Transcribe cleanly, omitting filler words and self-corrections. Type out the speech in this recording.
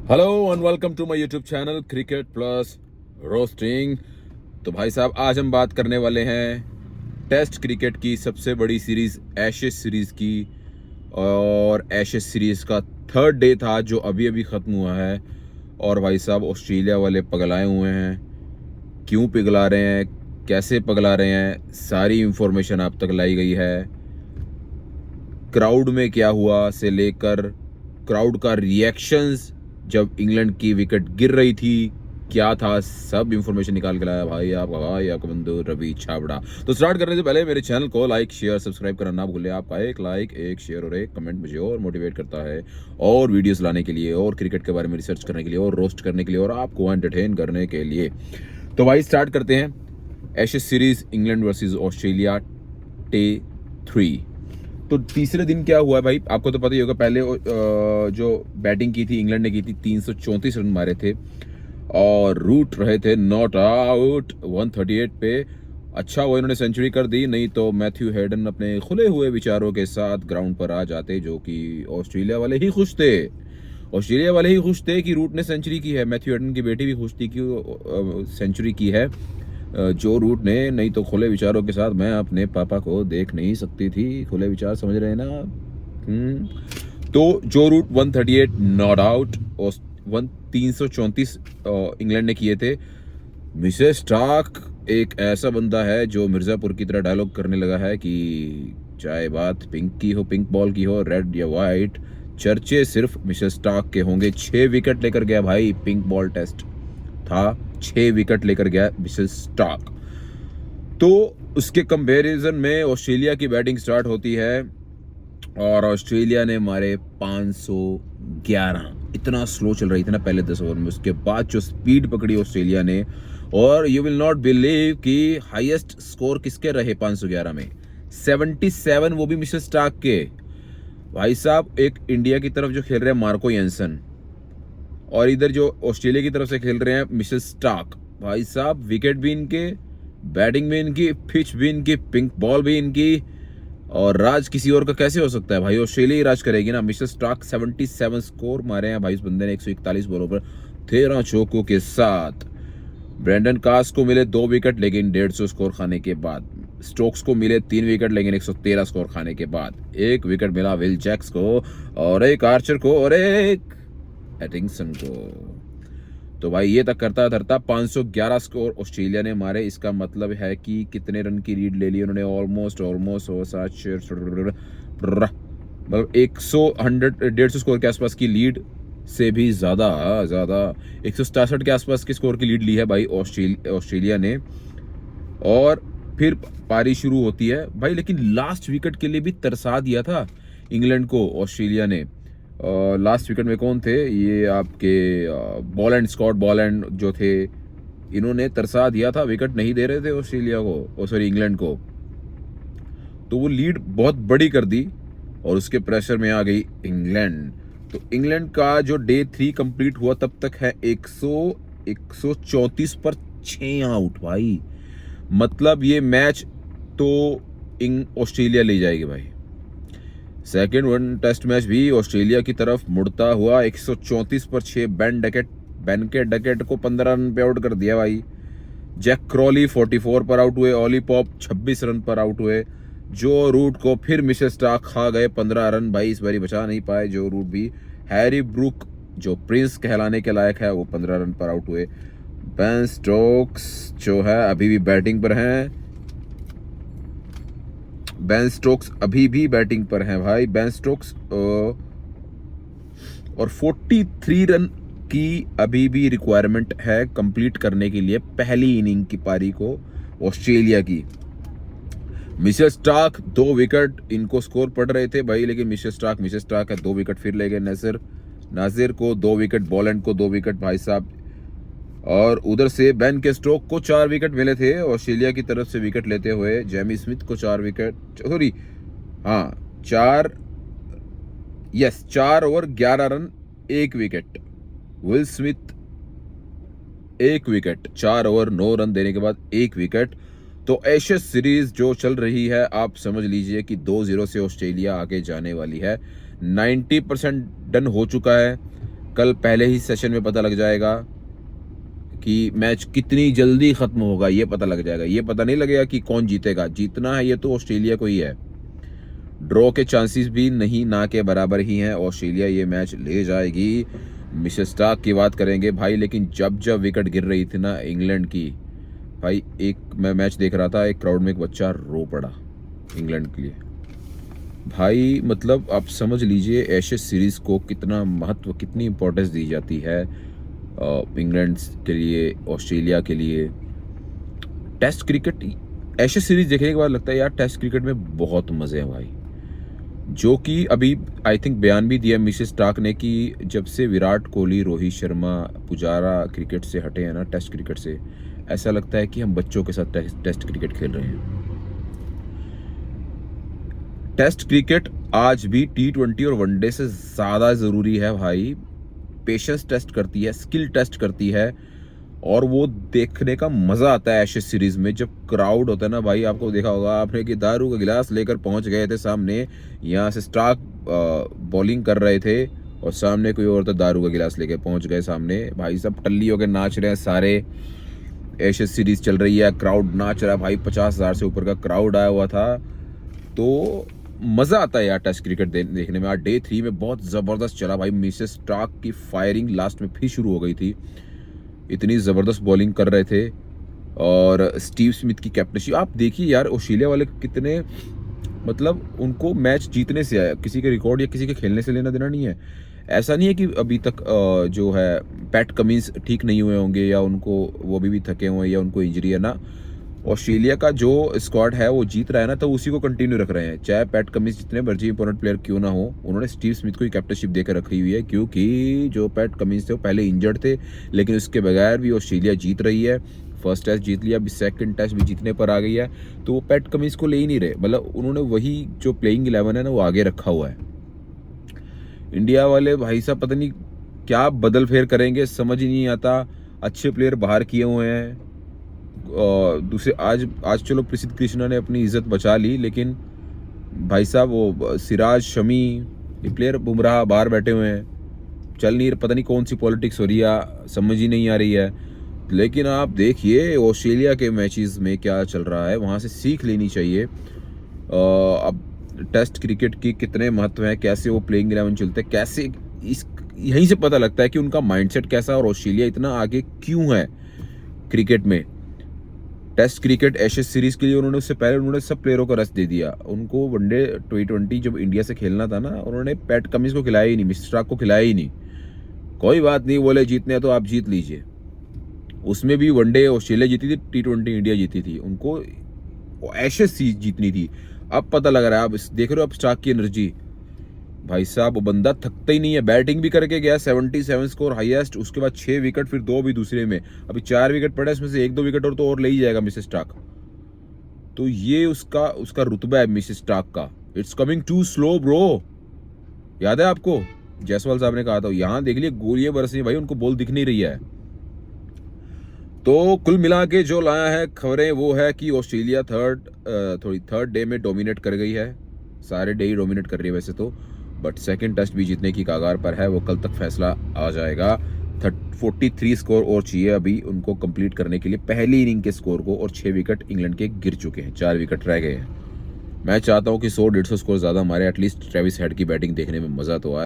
Hello and welcome to my YouTube channel cricket plus roasting. तो भाई साहब, आज हम बात करने वाले हैं टेस्ट क्रिकेट की सबसे बड़ी सीरीज एशेज सीरीज की। और एशेज सीरीज का थर्ड डे था जो अभी अभी ख़त्म हुआ है। और भाई साहब, ऑस्ट्रेलिया वाले पगलाए हुए हैं। क्यों पिघला रहे हैं, कैसे पगला रहे हैं, सारी इंफॉर्मेशन आप तक लाई गई है। क्राउड में क्या हुआ से लेकर क्राउड का रिएक्शंस जब इंग्लैंड की विकेट गिर रही थी क्या था, सब इंफॉर्मेशन निकाल के लाया भाई आपका बंधु रवि छाबड़ा। तो स्टार्ट करने से पहले मेरे चैनल को लाइक शेयर सब्सक्राइब करना ना भूलें। आपका एक लाइक, एक शेयर और एक कमेंट मुझे और मोटिवेट करता है और वीडियोस लाने के लिए और क्रिकेट के बारे में रिसर्च करने के लिए और रोस्ट करने के लिए और आपको एंटरटेन करने के लिए। तो भाई स्टार्ट करते हैं Ashes series England versus Australia day 3। तो तीसरे दिन क्या हुआ है भाई, आपको तो पता ही होगा। पहले जो बैटिंग की थी इंग्लैंड ने की थी, 334 रन मारे थे और रूट रहे थे नॉट आउट 138 पे। अच्छा वो इन्होंने सेंचुरी कर दी, नहीं तो मैथ्यू हेडन अपने खुले हुए विचारों के साथ ग्राउंड पर आ जाते, जो कि ऑस्ट्रेलिया वाले ही खुश थे। ऑस्ट्रेलिया वाले ही खुश थे कि रूट ने सेंचुरी की है। मैथ्यू हेडन की बेटी भी खुश थी कि सेंचुरी की है जो रूट ने, नहीं तो खुले विचारों के साथ मैं अपने पापा को देख नहीं सकती थी। खुले विचार समझ रहे हैं ना। तो जो रूट 138 नॉट आउट और 334 इंग्लैंड ने किए थे। मिसेस स्टार्क एक ऐसा बंदा है जो मिर्जापुर की तरह डायलॉग करने लगा है कि चाहे बात पिंक की हो, पिंक बॉल की हो, रेड या वाइट, चर्चे सिर्फ मिसेस स्टार्क के होंगे। 6 विकेट लेकर गया भाई, पिंक बॉल टेस्ट था, 6 विकेट लेकर गया मिसेस स्टार्क। तो उसके कंपैरिजन में ऑस्ट्रेलिया की बैटिंग स्टार्ट होती है और ऑस्ट्रेलिया ने मारे 511। इतना स्लो चल रही थी ना पहले 10 ओवर में, उसके बाद जो स्पीड पकड़ी ऑस्ट्रेलिया ने। और यू विल नॉट बिलीव कि हाईएस्ट स्कोर किसके रहे 511 में, 77, वो भी मिसेस स्टार्क के। भाई साहब, एक इंडिया की तरफ जो खेल रहे हैं मार्को येंसन और इधर जो ऑस्ट्रेलिया की तरफ से खेल रहे हैं मिसेस स्टार्क। भाई साहब, विकेट भी इनके, बैटिंग भी इनकी, पिच भी इनकी, पिंक बॉल भी इनकी, और राज किसी और का कैसे हो सकता है भाई? ऑस्ट्रेलिया ही राज करेगी ना। मिसेस स्टार्क 77 स्कोर मारे हैं भाई उस बंदे ने 141 बॉलों पर 13 चौकों के साथ। ब्रेंडन कास को मिले 2 विकेट लेकिन 150 स्कोर खाने के बाद। स्टोक्स को मिले 3 विकेट लेकिन 113 स्कोर खाने के बाद। 1 विकेट मिला विल जैक्स को और एक आर्चर को और एक एटिंगसन को। तो भाई ये तक करता धरता 511 स्कोर ऑस्ट्रेलिया ने मारे। इसका मतलब है कि कितने रन की लीड ले ली उन्होंने? ऑलमोस्ट मतलब 100 स्कोर के आसपास की लीड से भी ज्यादा 167 के आसपास के स्कोर की लीड ली है भाई ऑस्ट्रेलिया ने। और फिर पारी शुरू होती है भाई, लेकिन लास्ट विकेट के लिए भी तरसा दिया था इंग्लैंड को ऑस्ट्रेलिया ने। लास्ट विकेट में कौन थे? ये आपके बॉलैंड, स्कॉट बॉलैंड जो थे, इन्होंने तरसा दिया था, विकेट नहीं दे रहे थे ऑस्ट्रेलिया को, सॉरी इंग्लैंड को। तो वो लीड बहुत बड़ी कर दी और उसके प्रेशर में आ गई इंग्लैंड। तो इंग्लैंड का जो डे 3 कंप्लीट हुआ तब तक है 134 पर 6 आउट भाई। मतलब ये मैच तो ऑस्ट्रेलिया ले जाएगी भाई। सेकेंड वन टेस्ट मैच भी ऑस्ट्रेलिया की तरफ मुड़ता हुआ 134 पर 6। बेन के डकेट को 15 रन पे आउट कर दिया भाई। जैक क्रॉली 44 पर आउट हुए, ऑली पॉप 26 रन पर आउट हुए। जो रूट को फिर मिशेल स्टार्क खा गए 15 रन भाई, इस बारी बचा नहीं पाए जो रूट भी। हैरी ब्रूक जो प्रिंस कहलाने के लायक है वो 15 रन पर आउट हुए। बेन स्टोक्स जो है अभी भी बैटिंग पर हैं। बेन स्टोक्स अभी भी बैटिंग पर हैं भाई। बेन स्टोक्स और 43 रन की अभी भी रिक्वायरमेंट है कंप्लीट करने के लिए पहली इनिंग की पारी को ऑस्ट्रेलिया की। मिशेल स्टार्क 2 विकेट इनको स्कोर पड़ रहे थे भाई, लेकिन मिशेल स्टार्क है 2 विकेट फिर ले गए। नासिर को 2 विकेट, बॉलैंड को 2 विकेट भाई साहब। और उधर से बेन के स्टोक को 4 विकेट मिले थे ऑस्ट्रेलिया की तरफ से विकेट लेते हुए। जेमी स्मिथ को 4 विकेट, सॉरी हाँ 4 over 11 run 1 wicket. Will Smith 1 wicket, 4 over 9 run देने के बाद 1 विकेट। तो एशेज सीरीज जो चल रही है आप समझ लीजिए कि 2-0 से ऑस्ट्रेलिया आगे जाने वाली है। 90% डन हो चुका है। कल पहले ही सेशन में पता लग जाएगा कि मैच कितनी जल्दी ख़त्म होगा, ये पता लग जाएगा। ये पता नहीं लगेगा कि कौन जीतेगा। जीतना है ये तो ऑस्ट्रेलिया को ही है। ड्रॉ के चांसेस भी नहीं ना के बराबर ही हैं। ऑस्ट्रेलिया ये मैच ले जाएगी। मिचेल स्टार्क की बात करेंगे भाई, लेकिन जब जब विकेट गिर रही थी ना इंग्लैंड की, भाई एक मैं मैच देख रहा था, एक क्राउड में एक बच्चा रो पड़ा इंग्लैंड के लिए। भाई मतलब आप समझ लीजिए एशेज सीरीज़ को कितना महत्व, कितनी इंपॉर्टेंस दी जाती है इंग्लैंड के लिए, ऑस्ट्रेलिया के लिए। टेस्ट क्रिकेट, एशेज सीरीज़ देखने के बाद लगता है यार टेस्ट क्रिकेट में बहुत मज़े हैं भाई। जो कि अभी आई थिंक बयान भी दिया मिसेस स्टार्क ने कि जब से विराट कोहली, रोहित शर्मा, पुजारा क्रिकेट से हटे हैं ना, टेस्ट क्रिकेट से, ऐसा लगता है कि हम बच्चों के साथ टेस्ट क्रिकेट खेल रहे हैं। टेस्ट क्रिकेट आज भी T20 और वनडे से ज़्यादा ज़रूरी है भाई। पेशेंस टेस्ट करती है, स्किल टेस्ट करती है, और वो देखने का मज़ा आता है एशेज सीरीज़ में जब क्राउड होता है ना भाई। आपको देखा होगा आपने कि दारू का गिलास लेकर पहुंच गए थे सामने, यहाँ से स्टार्क बॉलिंग कर रहे थे और सामने कोई और तो दारू का गिलास लेकर पहुंच गए सामने। भाई सब टल्ली होकर नाच रहे हैं सारे। एशेज सीरीज़ चल रही है, क्राउड नाच रहा है भाई, 50,000 से ऊपर का क्राउड आया हुआ था। तो मज़ा आता है यार टेस्ट क्रिकेट देखने में। आज डे 3 में बहुत ज़बरदस्त चला भाई। मिचेल स्टार्क की फायरिंग लास्ट में फिर शुरू हो गई थी, इतनी ज़बरदस्त बॉलिंग कर रहे थे। और स्टीव स्मिथ की कैप्टनशिप आप देखिए यार, ऑस्ट्रेलिया वाले कितने, मतलब उनको मैच जीतने से आया, किसी के रिकॉर्ड या किसी के खेलने से लेना देना नहीं है। ऐसा नहीं है कि अभी तक जो है पैट कमिंस ठीक नहीं हुए होंगे या उनको वो अभी भी थके हुए हैं या उनको इंजरी है ना। ऑस्ट्रेलिया का जो स्क्वाड है वो जीत रहा है ना, तो उसी को कंटिन्यू रख रहे हैं, चाहे पैट कमिंस जितने मर्जी इंपॉर्टेंट प्लेयर क्यों ना हो। उन्होंने स्टीव स्मिथ को ही कैप्टनशिप देकर रखी हुई है, क्योंकि जो पैट कमिंस थे वो पहले इंजर्ड थे, लेकिन उसके बगैर भी ऑस्ट्रेलिया जीत रही है। फर्स्ट टेस्ट जीत लिया, अभी सेकंड टेस्ट भी जीतने पर आ गई है, तो वो पैट कमिंस को ले ही नहीं रहे। मतलब उन्होंने वही जो प्लेइंग 11 है ना वो आगे रखा हुआ है। इंडिया वाले भाई साहब पता नहीं क्या बदल फेर करेंगे, समझ ही नहीं आता। अच्छे प्लेयर बाहर किए हुए हैं, दूसरे आज चलो प्रसिद्ध कृष्णा ने अपनी इज्जत बचा ली, लेकिन भाई साहब वो सिराज, शमी, ये प्लेयर, बुमराह बाहर बैठे हुए हैं, चल नहीं, पता नहीं कौन सी पॉलिटिक्स हो रही है, समझ ही नहीं आ रही है। लेकिन आप देखिए ऑस्ट्रेलिया के मैचेस में क्या चल रहा है, वहाँ से सीख लेनी चाहिए। अब टेस्ट क्रिकेट की कितने महत्व हैं, कैसे वो प्लेइंग 11 चलते हैं, कैसे इस यहीं से पता लगता है कि उनका माइंडसेट कैसा है और ऑस्ट्रेलिया इतना आगे क्यों है क्रिकेट में। टेस्ट क्रिकेट एशेज सीरीज के लिए उन्होंने उससे पहले उन्होंने सब प्लेयरों को रेस्ट दे दिया। उनको वनडे T20 जब इंडिया से खेलना था ना, उन्होंने पैट कमिंस को खिलाया ही नहीं, मिचेल स्टार्क को खिलाया ही नहीं। कोई बात नहीं, बोले जीतने हैं तो आप जीत लीजिए। उसमें भी वनडे ऑस्ट्रेलिया जीती थी, T20 इंडिया जीती थी, उनको एशेज सीरीज जीतनी थी। अब पता लग रहा है, आप देख रहे हो अब स्टार्क की एनर्जी, भाई साहब वो बंदा थकता ही नहीं है। बैटिंग भी करके गया, 77 स्कोर हाईएस्ट, उसके बाद 6 विकेट, फिर 2 भी दूसरे में, अभी 4 विकेट पड़े, इसमें से 1-2 विकेट और ले ही जाएगा मिचेल स्टार्क। तो ये उसका रुतबा है मिचेल स्टार्क का। It's coming too slow bro. याद है आपको जायसवाल साहब ने कहा था, यहाँ देख लिए गोलियां बरस रही भाई, उनको बॉल दिख नहीं रही है। तो कुल मिला के जो लाया है खबरें वो है कि ऑस्ट्रेलिया थर्ड डे में डोमिनेट कर गई है। सारे डे ही डोमिनेट कर रही है वैसे तो, बट सेकंड टेस्ट भी जीतने की कगार पर है। वो कल तक फैसला आ जाएगा। 43 स्कोर और चाहिए अभी उनको कंप्लीट करने के लिए पहली इनिंग के स्कोर को, और 6 विकेट इंग्लैंड के गिर चुके हैं, 4 विकेट रह गए हैं। मैं चाहता हूँ कि 100-150 स्कोर ज़्यादा हमारे, एटलीस्ट ट्रेविस हेड की बैटिंग देखने में मज़ा तो आए।